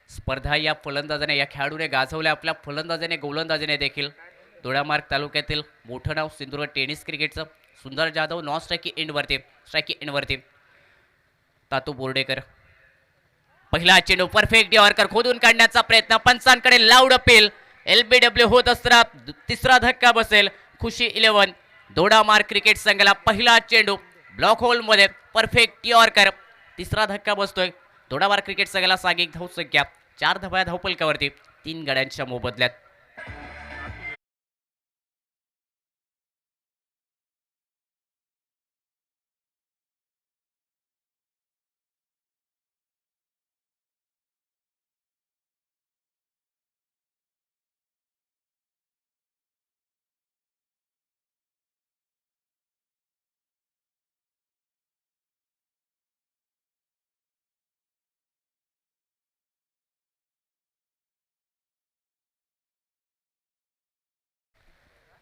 स्पर्धा या फलंदाजाने, या खेळाडूने गाजवल्या. आपल्या फलंदाजाने गोलंदाजाने देखील. दोडामार्ग तालुक्यातील मोठं नाव सिंधुदुर्ग टेनिस क्रिकेटचं. सुंदर जाधव नॉन स्ट्रायकी एंडवरती तातू बोर्डेकर. पहिला चेंडू परफेक्ट यॉर्कर खोदून काढण्याचा प्रयत्न, पंचांकडे लाऊड अपील. LBW होत असताना तिसरा धक्का बसेल खुशी 11 दोडामार्ग क्रिकेट संघाला. पहिला चेंडू ब्लॉक होलमध्ये परफेक्ट यॉर्कर, तिसरा धक्का बसतोय दोडामार्ग क्रिकेट संघाला. सांघिक धावसंख्या 4 धावा धावफलकावरती 3 गड्यांच्या मोबदल्यात.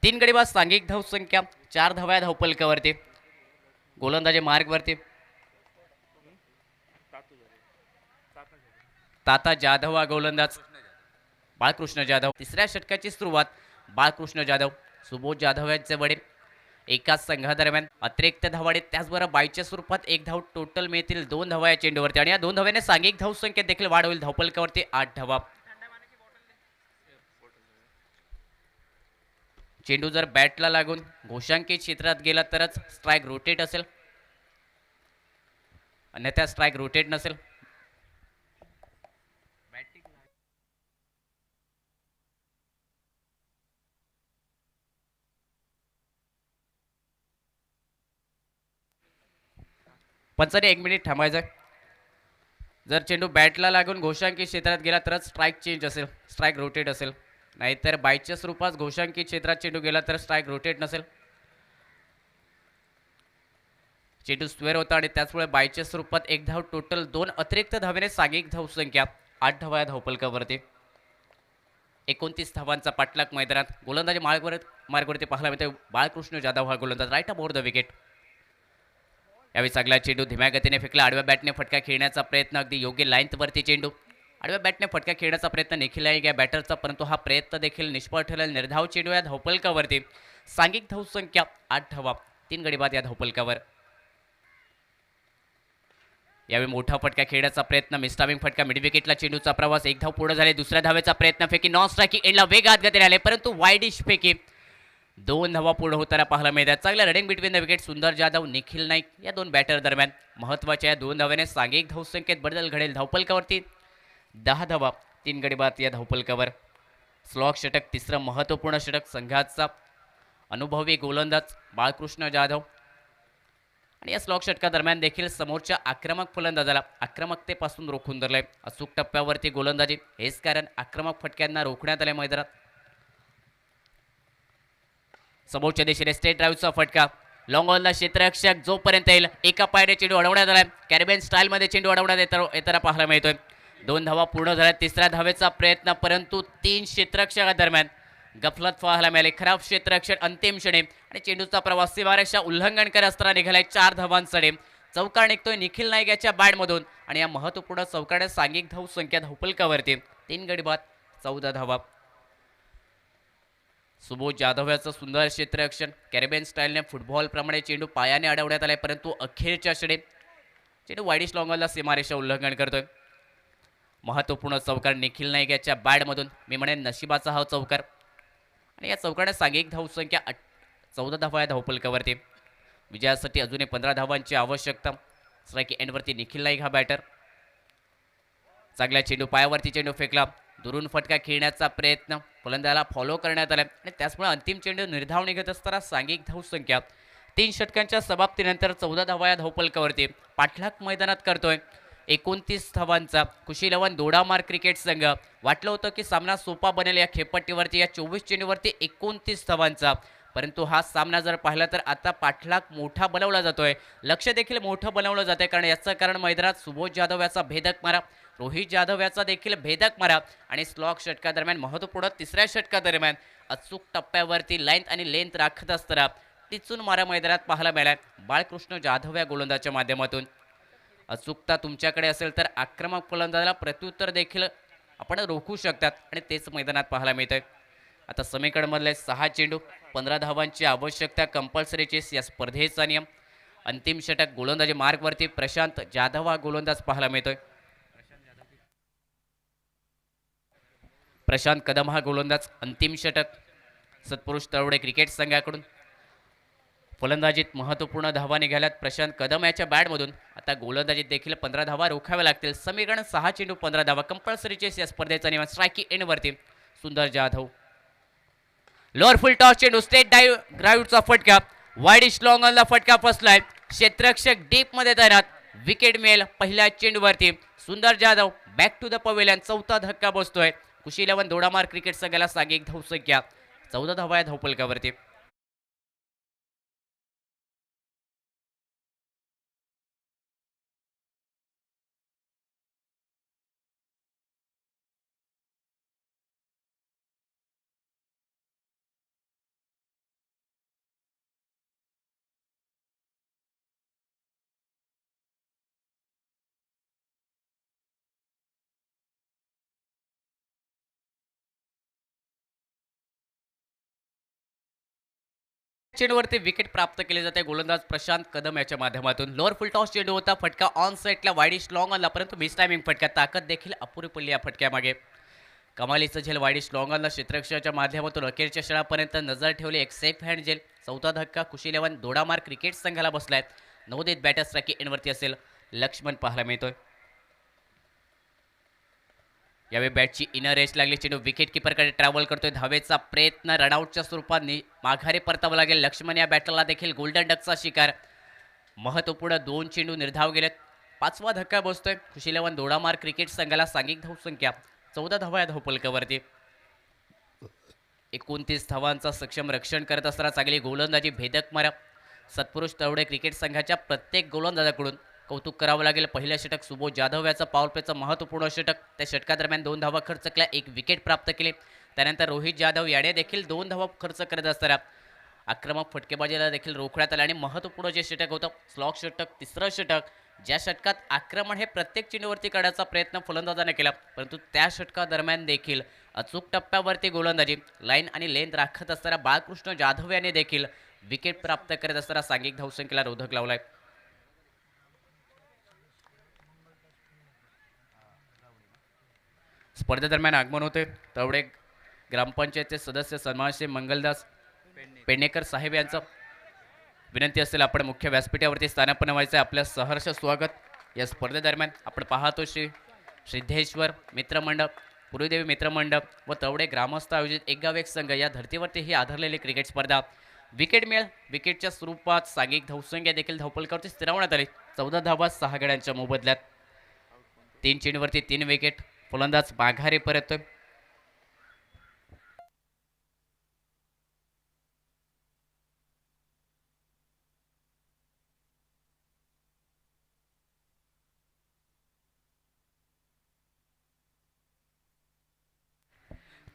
तीन गडी बाद. सांघिक धावसंख्या 4 धावा धावफलकावरती. गोलंदाजी मार्गवरती ताता जाधव हा गोलंदाज. बाळकृष्ण जाधव. तिसऱ्या षटकाची सुरुवात बाळकृष्ण जाधव, सुबोध जाधव यांचे वडील एकाच संघादरम्यान अतिरिक्त धावाडे त्याचबरोबर बायच्या स्वरूपात एक धाव टोटल मिळतील 2 धावा या चेंडूवरती आणि या 2 धाव्याने सांघिक धावसंख्येत देखील वाढ होईल धावफलकावरती 8 धावा. चेंडू जर बॅटला लागून घोषांकित क्षेत्रात गेला तरच स्ट्राईक रोटेट असेल, अन्यथा स्ट्राईक रोटेट नसेल. पंचाने 1 मिनिट थांबायचं. जर चेंडू बॅटला लागून घोषांकित क्षेत्रात गेला तरच स्ट्राईक चेंज असेल, स्ट्राईक रोटेट असेल, नाहीतर बायच्या स्वरूपात घोषांकित क्षेत्रात चेंडू गेला तर स्ट्राईक रोटेट नसेल. चेंडू स्क्वेअर होता आणि त्याचमुळे बायच्या स्वरूपात एक धाव टोटल 2 अतिरिक्त धावेने सांघिक धावसंख्या 8 धावा या धावफलकावरती. 29 धावांचा पाठलाग मैदानात. गोलंदाजी मार्गवरती पाहायला मिळते बाळकृष्ण जाधव हा गोलंदाज राईट अबाउट द विकेट. यावेळी चांगला चेंडू धीम्या गतीने फेकला. आडव्या बॅटने फटका खेळण्याचा प्रयत्न, अगदी योग्य लाईनवरती चेंडू. आडव्या बॅटने फटका खेळण्याचा प्रयत्न निखिल आहे या बॅटरचा, परंतु हा प्रयत्न देखील निष्फळ ठरला. निर्धाव चेंडू या धावफलकावरती. सांघिक धावसंख्या 8 धावा, 3 गडी बाद या धावफलकावर. यावेळी मोठा फटका खेळण्याचा प्रयत्न, मिस्टामिंग फटका, मिड विकेटला चेंडूचा प्रवास. एक धाव पूर्ण झाले. दुसऱ्या धावेचा प्रयत्न, फेकी नॉन स्ट्रायकिंग एंडला वेगात गतीने आले, परंतु वाईडिश फेकी. 2 धावा पूर्ण होताना पाहायला मिळतात. चांगला रनिंग बिटवीन द विकेट. सुंदर जाधव, निखिल नाईक या 2 बॅटर दरम्यान. महत्वाच्या या 2 धाव्याने सांघिक धावसंख्येत बदल घडेल धावफलकावरती. 10 धावा, 3 गडी बाद या धावफलकावर. स्लॉग षटक, तिसरं महत्त्वपूर्ण षटक. संघाचा अनुभवी गोलंदाज बाळकृष्ण जाधव आणि या स्लॉग षटकादरम्यान देखील समोरच्या आक्रमक फलंदाजाला आक्रमकतेपासून रोखून धरलंय. अचूक टप्प्यावरती गोलंदाजी, हेच कारण आक्रमक फटक्यांना रोखण्यात आले मैदानात. समोरच्या दिशेने स्टेट ड्राईव्हचा फटका. लॉंग ऑनला क्षेत्ररक्षक जोपर्यंत येईल एका पायाने चेंडू अडवण्यात आलाय. कॅरेबियन स्टाईलमध्ये चेंडू अडवण्यात येताना पाहायला मिळतोय. 2 धावा पूर्ण झाल्या. तिसऱ्या धावेचा प्रयत्न, परंतु 3 क्षेत्ररक्षकादरम्यान गफलत पाहायला मिळाली. खराब क्षेत्ररक्षण अंतिम क्षणी आणि चेंडूचा प्रवास सीमारेषा उल्लंघन करत असताना निघालाय 4 धावांसाठी. चौकार निघतोय निखिल नाईक याच्या बॅटमधून आणि या महत्त्वपूर्ण चौकाने सांघिक धावसंख्या धावफलकावरती 3 गडी बाद, 14 धावा. सुबोध जाधव याचं सुंदर क्षेत्ररक्षण. कॅरेबियन स्टाईलने फुटबॉलप्रमाणे चेंडू पायाने अडवण्यात आलाय, परंतु अखेरच्या क्षणी चेंडू वाईडिश लॉंगॉनला सीमारेषा उल्लंघन करतोय. महत्त्वपूर्ण चौकार निखिल नाईक याच्या बॅटमधून. मी म्हणेन नशिबाचा हा चौकार आणि या चौकाने सांघिक धावसंख्या 14 धावा या धावफलकावरती. विजयासाठी अजूनही 15 धावांची आवश्यकता. स्ट्राईक एंडवरती निखिल नाईक हा बॅटर. चांगला चेंडू, पायावरती चेंडू फेकला. दुरून फटका खेळण्याचा प्रयत्न, फलंदाला फॉलो करण्यात आला आणि त्याचमुळे अंतिम चेंडू निर्धाव निघत असताना सांघिक धावसंख्या 3 षटकांच्या समाप्तीनंतर 14 धावा या धावफलकावरती. पाठलाग मैदानात करतोय 29 धावांचा कुशीलवन दोडामार्ग क्रिकेट संघ. वाटलं होतं की सामना सोपा बनेल या खेळपट्टीवरती. या 24 चेंडूवरती 29 धावांचा, परंतु हा सामना जर पाहिला तर आता पाठलाग मोठा बनवला जातोय. लक्ष देखील मोठं बनवलं जातंय, कारण याचं कारण मैदानात सुबोध जाधव याचा भेदक मारा, रोहित जाधव याचा देखील भेदक मारा आणि स्लॉग षटकादरम्यान महत्त्वपूर्ण तिसऱ्या षटकादरम्यान अचूक टप्प्यावरती लाईन आणि लेंथ राखत असताना टिचून मारा मैदानात पाहायला मिळाला बाळकृष्ण जाधव या गोलंदाजाच्या माध्यमातून. अचूकता तुमच्याकडे असेल तर आक्रमक फलंदाजाला प्रत्युत्तर देखील आपण रोखू शकतात आणि तेच मैदानात पाहायला मिळतंय. आता समीकरणमधले 6 चेंडू, 15 धावांची आवश्यकता कंपल्सरी चेस या स्पर्धेचा नियम. अंतिम षटक गोलंदाजी मार्गवरती प्रशांत जाधव हा गोलंदाज पाहायला मिळतोय. प्रशांत कदम हा गोलंदाज. अंतिम षटक सत्पुरुष तळवडे क्रिकेट संघाकडून. फलंदाजीत महत्त्वपूर्ण धावा निघाल्यात प्रशांत कदम याच्या बॅटमधून. आता गोलंदाजीत देखील 15 धावा रोखाव्या लागतील. समीकरण 6 चेंडू 15 धावा कंपल्सरी चेस या स्पर्धेचा नियम. स्ट्रायकी एंडवरती सुंदर जाधव. लोअर फुल टॉस चेंडू, स्टेट ड्राईव्हचा फटका. वाईडिश लॉंग ऑनला फटका फसलाय. क्षेत्ररक्षक डीप मध्ये तैनात. विकेट मिळेल पहिल्या चेंडूवरती. Sundar Jadhav back to the pavilion. 4था धक्का बसतोय. कुशीलवन दोडामार्ग क्रिकेट संघाला सांघिक धावसंख्या 14 धावा या धावफलकावरती. चेंडूवरती विकेट प्राप्त केले जाते गोलंदाज प्रशांत कदम याच्या माध्यमातून. लोअर फुल टॉस चेंडू होता, फटका ऑन साईडला वाईडिश लॉंग आला, परंतु मिस टायमिंग फटका. ताकद देखील अपुरी पडली या फटक्यामागे. कमालीचं झेल वाईडिश लॉंग आला क्षेत्ररक्षणाच्या माध्यमातून अखेरच्या क्षणापर्यंत नजर ठेवली. एक सेफ हँड झेल. चौथा धक्का खुशी 11 दोडामार क्रिकेट संघाला बसलाय. नवोदित बॅटर स्ट्राईक एंडवरती असेल लक्ष्मण पाहायला मिळतोय. यावेळी बॅटची इनर रेस लागली. चेंडू विकेट किपरकडे ट्रॅव्हल करतोय. धावेचा प्रयत्न रनआउटच्या स्वरूपात माघारी परतावं लागेल. लक्ष्मण या बॅटरला देखील गोल्डन डकचा शिकार. महत्वपूर्ण 2 चेंडू निर्धाव गेलेत. 5वा धक्का बसतोय खुशी 11 दोडामार क्रिकेट संघाला. सांघिक धावसंख्या 14 धावा या धावफलकावरती. 29 धावांचा सक्षम रक्षण करत असताना चांगली गोलंदाजी भेदक मारा सत्पुरुष तळवडे क्रिकेट संघाच्या प्रत्येक गोलंदाजाकडून कौतुक करावं लागेल. पहिलं षटक सुबोध जाधव याचं पॉवर प्लेचं महत्त्वपूर्ण षटक. त्या षटकादरम्यान 2 धावा खर्च केल्या, 1 विकेट प्राप्त केली. त्यानंतर रोहित जाधव याने देखील 2 धावा खर्च करत असताना आक्रमक फटकेबाजीला देखील रोखण्यात आलं. आणि महत्त्वपूर्ण जे षटक होतं स्लॉग षटक, तिसरं षटक, ज्या षटकात आक्रमण हे प्रत्येक चेंडूवरती करण्याचा प्रयत्न फलंदाजाने केला, परंतु त्या षटकादरम्यान देखील अचूक टप्प्यावरती गोलंदाजी लाईन आणि लेंथ राखत असताना बाळकृष्ण जाधव याने देखील विकेट प्राप्त करत असताना सांघिक धावसंख्येला रोधक लावलाय. स्पर्धेदरम्यान आगमन होते तवडे ग्रामपंचायतचे सदस्य सन्मानश्री मंगलदास पेडणेकर साहेब यांचं. विनंती असेल आपण मुख्य व्यासपीठावरती स्थानापन्न व्हायचं आहे. आपलं सहर्ष स्वागत. या स्पर्धेदरम्यान आपण पाहतो श्री सिद्धेश्वर मित्रमंडळ, पूर्वीदेवी मित्रमंडळ व तवडे ग्रामस्थ आयोजित एक गाव एक संघ या धर्तीवरती ही आधारलेली क्रिकेट स्पर्धा. विकेट मिळेल विकेटच्या स्वरूपात सांघिक धावसंख्या देखील धावफलकावरती स्थिरावण्यात आली. 14 धावा 6 गड्यांच्या मोबदल्यात. 3 चेंडूवरती 3 विकेट. फलंदाज माघारी परततोय.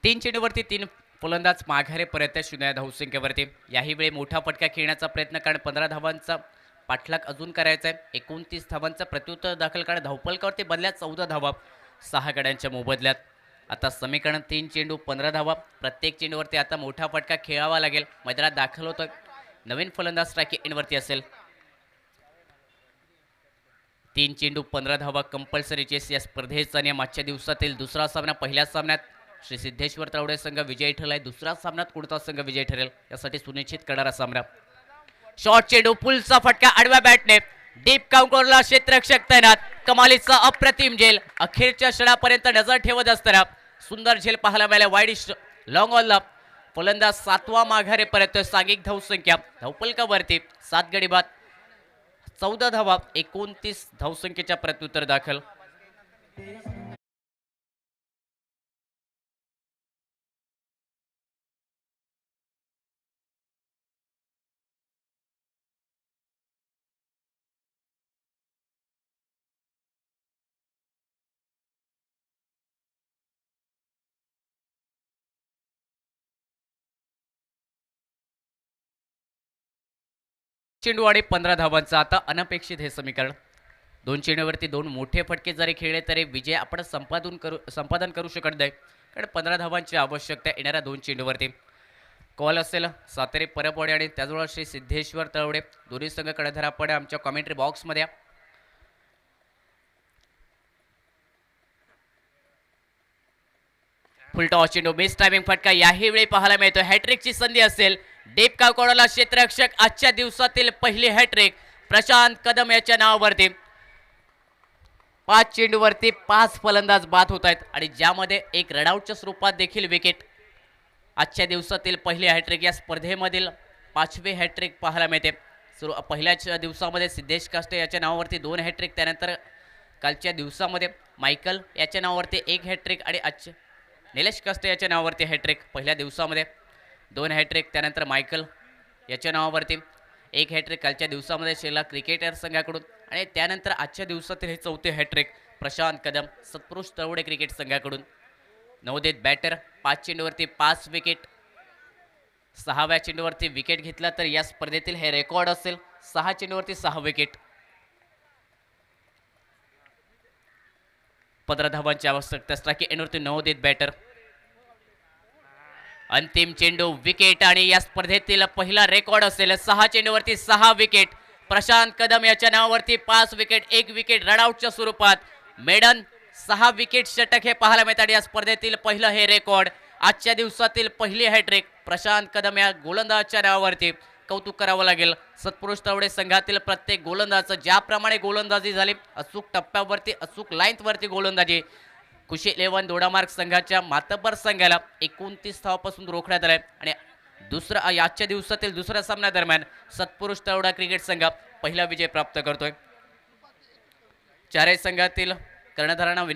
तीन चेंडूवरती 3 फलंदाज माघारी परत 0 धावसंख्येवरती. याही वेळी मोठा फटका खेळण्याचा प्रयत्न कारण 15 धावांचा पाठलाग अजून करायचा आहे. 29 धावांचा प्रत्युत्तर दाखल कारण धावफलकावरती बदल्यात 14 धावा 6 गड्यांच्या मोबदल्यात. आता समीकरण 3 चेंडू 15 धावा. प्रत्येक चेंडूवरती आता मोठा फटका खेळावा लागेल. मैदानात दाखल होतं नवीन फलंदाज स्ट्राईक एंडवरती असेल. 3 चेंडू 15 धावा कंपल्सरी चेस या स्पर्धेचा नियम. आजच्या दिवसातील दुसरा सामना. पहिल्या सामन्यात श्री सिद्धेश्वर तळवडे संघ विजयी ठरलाय. दुसऱ्या सामन्यात कोणता संघ विजयी ठरेल यासाठी सुनिश्चित करणारा सामना. शॉर्ट चेंडू पुलचा फटका आडव्या बॅटने डीप काउंटरला क्षेत्ररक्षक तैनात. कमालीचा अप्रतिम झेल. अखेरच्या क्षणापर्यंत नजर ठेवत असताना सुंदर झेल पाहायला मिळाला. वाईड लॉंग ऑनला फलंदाज 7वा माघारे परत. सांघिक धावसंख्या धावफलकावरती 7 गडी बाद 14 धावा 29 धावसंख्येच्या प्रत्युत्तर दाखल. चेंडू आणि 15 धावांचा. आता अनपेक्षित हे समीकरण. 2 चेंडूवरती 2 मोठे फटके जरी खेळले तरी विजय आपण संपादन करू शकत नाही कारण 15 धावांची आवश्यकता येणाऱ्या 2 चेंडूवरती. कॉल असेल सातेरी परपवाडे आणि त्याजवळ श्री सिद्धेश्वर तळवडे दोन्ही संघ कडधरापडे आमच्या कॉमेंट्री बॉक्समध्ये. फुल टॉस चेंडू मिस टायमिंग फटका. याही वेळी पाहायला मिळतो हॅट्रिकची संधी असेल. डीप काउंटरला क्षेत्ररक्षक. आजच्या दिवसातील पहिली हॅट्रिक प्रशांत कदम याच्या नावावरती. 5 चेंडूवरती 5 फलंदाज बाद होत आहेत आणि ज्यामध्ये एक रनआउटच्या स्वरूपात देखील विकेट. आजच्या दिवसातील पहिली हॅट्रिक. या स्पर्धेमधील 5वी हॅट्रिक पाहायला मिळते. पहिल्याच दिवसामध्ये सिद्धेश काष्टे याच्या नावावरती 2 हॅट्रिक. त्यानंतर कालच्या दिवसामध्ये मायकल याच्या नावावरती 1 हॅट्रिक आणि आजच्या निलेश काष्टे याच्या नावावरती हॅट्रिक. पहिल्या दिवसामध्ये 2 हॅट्रिक. त्यानंतर मायकल याच्या नावावरती 1 हॅट्रिक कालच्या दिवसामध्ये शेला क्रिकेटर संघाकडून. आणि त्यानंतर आजच्या दिवसातील हे 4थे हॅट्रिक प्रशांत कदम सत्पुरुष तळवडे क्रिकेट संघाकडून. नवोदित बॅटर. 5 चेंडूवरती 5 विकेट. 6व्या चेंडूवरती विकेट घेतला तर या स्पर्धेतील हे रेकॉर्ड असेल. 6 चेंडूवरती 6 विकेट. 15 धावांची आवश्यकता. स्ट्राईक एंडवरती नवोदित बॅटर. अंतिम चेंडू विकेट आणि या स्पर्धेतील पहिला रेकॉर्ड असेल 6 चेंडूवरती 6 विकेट. प्रशांत कदम याच्या नावावरती 5 विकेट, 1 विकेट रनआउटच्या स्वरूपात. मेडन 6 विकेट षटक हे पाहायला मिळतात. या स्पर्धेतील पहिलं हे रेकॉर्ड. आजच्या दिवसातील पहिली हॅट्रिक प्रशांत कदम या गोलंदाजच्या नावावरती. कौतुक करावं लागेल सत्पुरुष तावडे संघातील प्रत्येक गोलंदाज ज्याप्रमाणे गोलंदाजी झाली, अचूक टप्प्यावरती अचूक लाईनवरती गोलंदाजी. खुशी 11 दोडामार्ग संघाच्या मातब्बर संघाला 29 धावापासून रोखण्यात आलाय आणि आजच्या दिवसातील दुसऱ्या सामन्या दरम्यान सत्पुरुष तावडा क्रिकेट संघ पहिला विजय प्राप्त करतोय. चारही संघातील कर्णधारांना